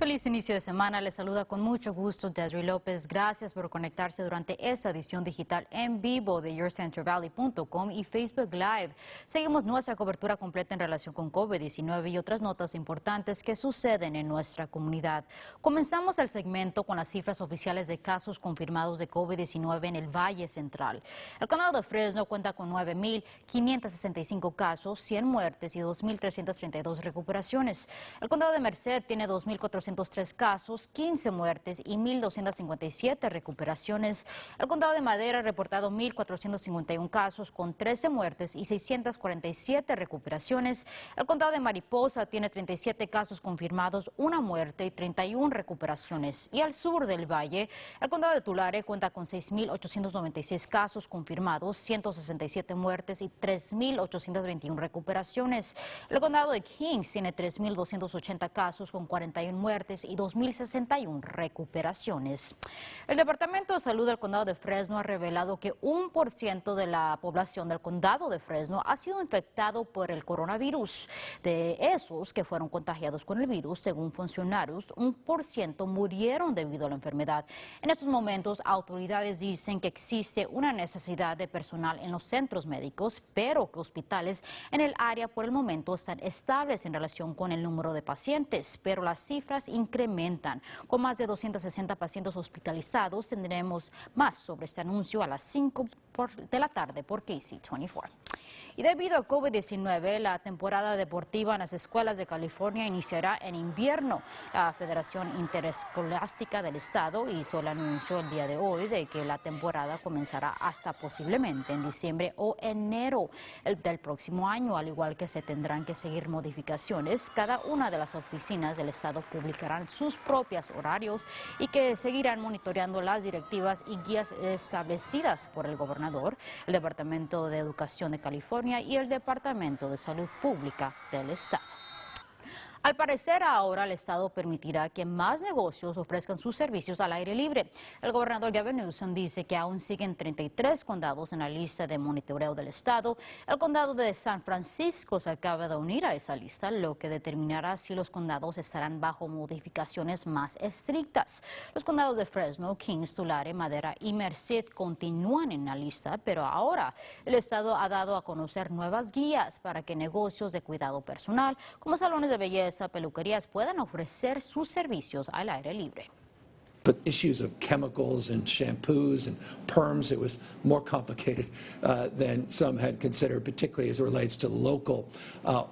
Feliz inicio de semana. Les saluda con mucho gusto Desiree López. Gracias por conectarse durante esta edición digital en vivo de YourCentralValley.com y Facebook Live. Seguimos nuestra cobertura completa en relación con COVID-19 y otras notas importantes que suceden en nuestra comunidad. Comenzamos el segmento con las cifras oficiales de casos confirmados de COVID-19 en el Valle Central. El condado de Fresno cuenta con 9,565 casos, 100 muertes y 2,332 recuperaciones. El condado de Merced tiene 2,403 casos, 15 muertes y 1,257 recuperaciones. El condado de Madera ha reportado 1,451 casos con 13 muertes y 647 recuperaciones. El condado de Mariposa tiene 37 casos confirmados, 1 muerte y 31 recuperaciones. Y al sur del valle, el condado de Tulare cuenta con 6,896 casos confirmados, 167 muertes y 3,821 recuperaciones. El condado de Kings tiene 3,280 casos con 41 muertes y 2,061 recuperaciones. El Departamento de Salud del Condado de Fresno ha revelado que 1% de la población del Condado de Fresno ha sido infectado por el coronavirus. De esos que fueron contagiados con el virus, según funcionarios, 1% murieron debido a la enfermedad. En estos momentos, autoridades dicen que existe una necesidad de personal en los centros médicos, pero que hospitales en el área por el momento están estables en relación con el número de pacientes, pero las cifras incrementan. Con más de 260 pacientes hospitalizados, tendremos más sobre este anuncio a las 5 de la tarde por KC24. Y debido a COVID-19, la temporada deportiva en las escuelas de California iniciará en invierno. La Federación Interescolástica del Estado hizo el anuncio el día de hoy de que la temporada comenzará hasta posiblemente en diciembre o enero del próximo año, al igual que se tendrán que seguir modificaciones. Cada una de las oficinas del Estado publicarán sus propios horarios y que seguirán monitoreando las directivas y guías establecidas por el gobernador, el Departamento de Educación de California y el Departamento de Salud Pública del Estado. Al parecer, ahora el Estado permitirá que más negocios ofrezcan sus servicios al aire libre. El gobernador Gavin Newsom dice que aún siguen 33 condados en la lista de monitoreo del Estado. El condado de San Francisco se acaba de unir a esa lista, lo que determinará si los condados estarán bajo modificaciones más estrictas. Los condados de Fresno, Kings, Tulare, Madera y Merced continúan en la lista, pero ahora el Estado ha dado a conocer nuevas guías para que negocios de cuidado personal, como salones de belleza, peluquerías puedan ofrecer sus servicios al aire libre. But issues of chemicals and shampoos and perms, it was more complicated than some had considered, particularly as it relates to local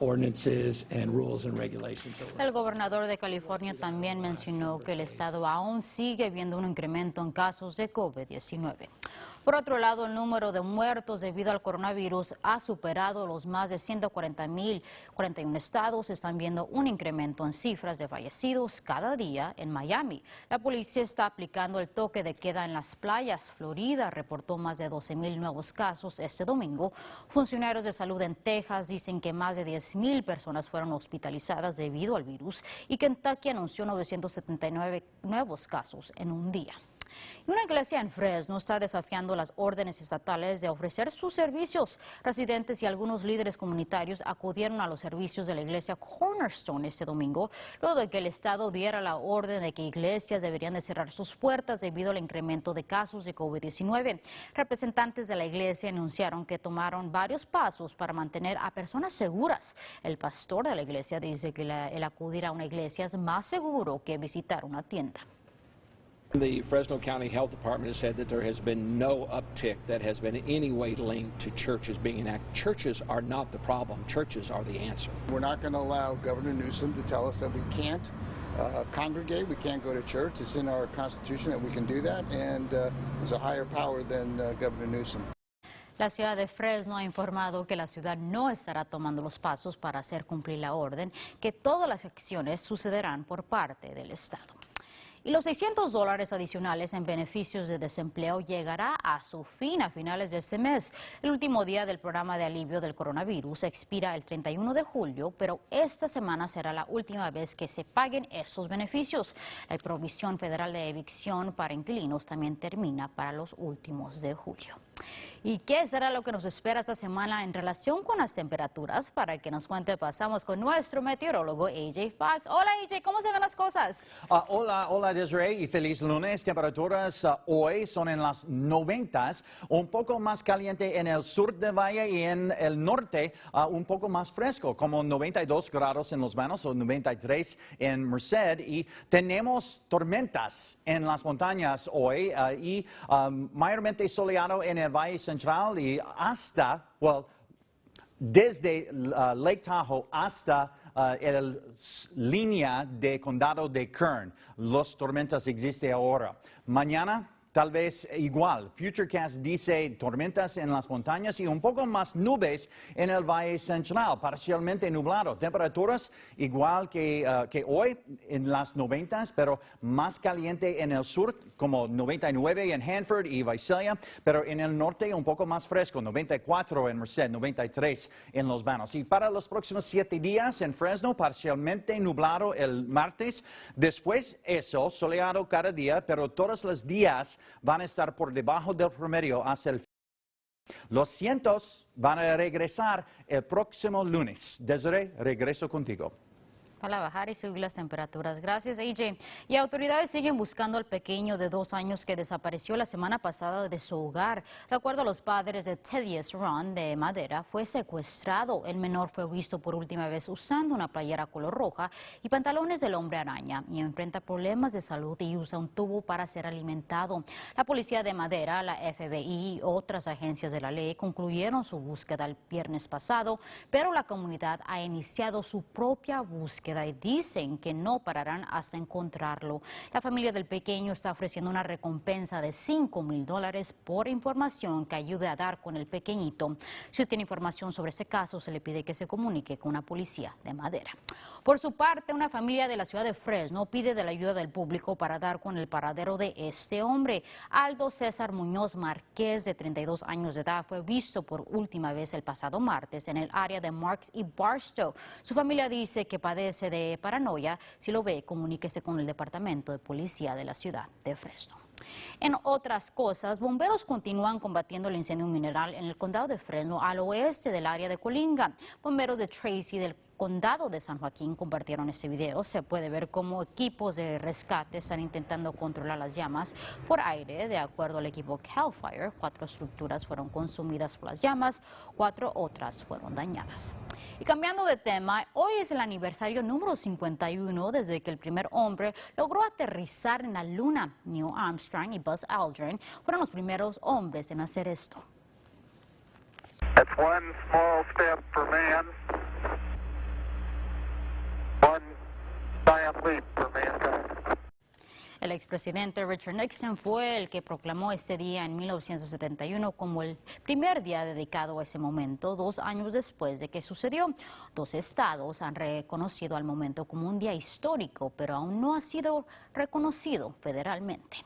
ordinances and rules and regulations. El gobernador de California también mencionó que el estado aún sigue viendo un incremento en casos de COVID-19. Por otro lado, el número de muertos debido al coronavirus ha superado los más de 140,000. 41 estados están viendo un incremento en cifras de fallecidos cada día. En Miami, la policía está aplicando el toque de queda en las playas. Florida reportó más de 12,000 nuevos casos este domingo. Funcionarios de salud en Texas dicen que más de 10,000 personas fueron hospitalizadas debido al virus y Kentucky anunció 979 nuevos casos en un día. Y una iglesia en Fresno está desafiando las órdenes estatales de ofrecer sus servicios. Residentes y algunos líderes comunitarios acudieron a los servicios de la iglesia Cornerstone este domingo, luego de que el estado diera la orden de que iglesias deberían de cerrar sus puertas debido al incremento de casos de COVID-19. Representantes de la iglesia anunciaron que tomaron varios pasos para mantener a personas seguras. El pastor de la iglesia dice que el acudir a una iglesia es más seguro que visitar una tienda. The Fresno County Health Department has said that there has been no uptick that has been in any way linked to churches being active. Churches are not the problem. Churches are the answer. We're not going to allow Governor Newsom to tell us that we can't congregate, we can't go to church. It's in our Constitution that we can do that, and there's a higher power than Governor Newsom. La ciudad de Fresno ha informado que la ciudad no estará tomando los pasos para hacer cumplir la orden, que todas las acciones sucederán por parte del Estado. Y los $600 adicionales en beneficios de desempleo llegará a su fin a finales de este mes. El último día del programa de alivio del coronavirus expira el 31 de julio, pero esta semana será la última vez que se paguen esos beneficios. La provisión federal de evicción para inquilinos también termina para los últimos de julio. ¿Y qué será lo que nos espera esta semana en relación con las temperaturas? Para que nos cuente, pasamos con nuestro meteorólogo AJ Fox. Hola AJ, ¿cómo se ven las cosas? Hola Desiree y feliz lunes. Temperaturas hoy son en las 90s, un poco más caliente en el sur del valle y en el norte un poco más fresco, como 92 grados en Los Banos o 93 en Merced. Y tenemos tormentas en las montañas hoy y mayormente soleado en el valle central y hasta, desde Lake Tahoe hasta la línea de condado de Kern. Las tormentas existen ahora. Mañana, tal vez igual. Futurecast dice tormentas en las montañas y un poco más nubes en el Valle Central, parcialmente nublado. Temperaturas igual que hoy en las 90s, pero más caliente en el sur, como 99 en Hanford y Visalia, pero en el norte un poco más fresco, 94 en Merced, 93 en Los Banos. Y para los próximos 7 días en Fresno, parcialmente nublado el martes. Después eso, soleado cada día, pero todos los días van a estar por debajo del promedio hasta el fin. Los cientos van a regresar el próximo lunes. Desiree, regreso contigo. Para bajar y subir las temperaturas. Gracias, AJ. Y autoridades siguen buscando al pequeño de 2 años que desapareció la semana pasada de su hogar. De acuerdo a los padres de Thaddeus Ron de Madera, fue secuestrado. El menor fue visto por última vez usando una playera color roja y pantalones del hombre araña y enfrenta problemas de salud y usa un tubo para ser alimentado. La policía de Madera, la FBI y otras agencias de la ley concluyeron su búsqueda el viernes pasado, pero la comunidad ha iniciado su propia búsqueda y dicen que no pararán hasta encontrarlo. La familia del pequeño está ofreciendo una recompensa de $5,000 por información que ayude a dar con el pequeñito. Si tiene información sobre ese caso, se le pide que se comunique con la policía de Madera. Por su parte, una familia de la ciudad de Fresno pide de la ayuda del público para dar con el paradero de este hombre. Aldo César Muñoz Márquez, de 32 años de edad, fue visto por última vez el pasado martes en el área de Marks y Barstow. Su familia dice que padece de paranoia. Si lo ve, comuníquese con el Departamento de Policía de la ciudad de Fresno. En otras cosas, bomberos continúan combatiendo el incendio mineral en el condado de Fresno, al oeste del área de Colinga. Bomberos de Tracy del condado de San Joaquín compartieron este video. Se puede ver cómo equipos de rescate están intentando controlar las llamas por aire. De acuerdo al equipo Cal Fire, 4 estructuras fueron consumidas por las llamas, 4 otras fueron dañadas. Y cambiando de tema, hoy es el aniversario número 51 desde que el primer hombre logró aterrizar en la luna. Neil Armstrong y Buzz Aldrin fueron los primeros hombres en hacer esto. That's one small step for man, one giant leap for mankind. El expresidente Richard Nixon fue el que proclamó este día en 1971 como el primer día dedicado a ese momento, 2 años después de que sucedió. 2 estados han reconocido al momento como un día histórico, pero aún no ha sido reconocido federalmente.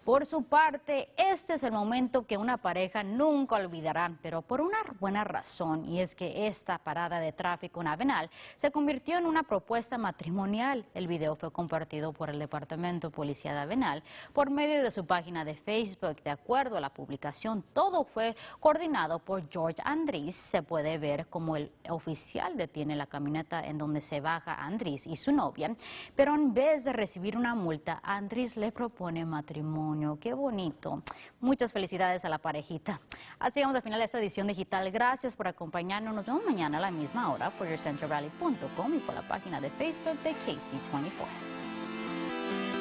Por su parte, este es el momento que una pareja nunca olvidará, pero por una buena razón, y es que esta parada de tráfico en Avenal se convirtió en una propuesta matrimonial. El video fue compartido por el Departamento de Policía de Avenal por medio de su página de Facebook. De acuerdo a la publicación, todo fue coordinado por George Andrés. Se puede ver como el oficial detiene la camioneta en donde se baja Andrés y su novia, pero en vez de recibir una multa, Andrés le propone matrimonio. Qué bonito. Muchas felicidades a la parejita. Así vamos al final de esta edición digital. Gracias por acompañarnos. Nos vemos mañana a la misma hora por YourCentralValley.com y por la página de Facebook de KC24.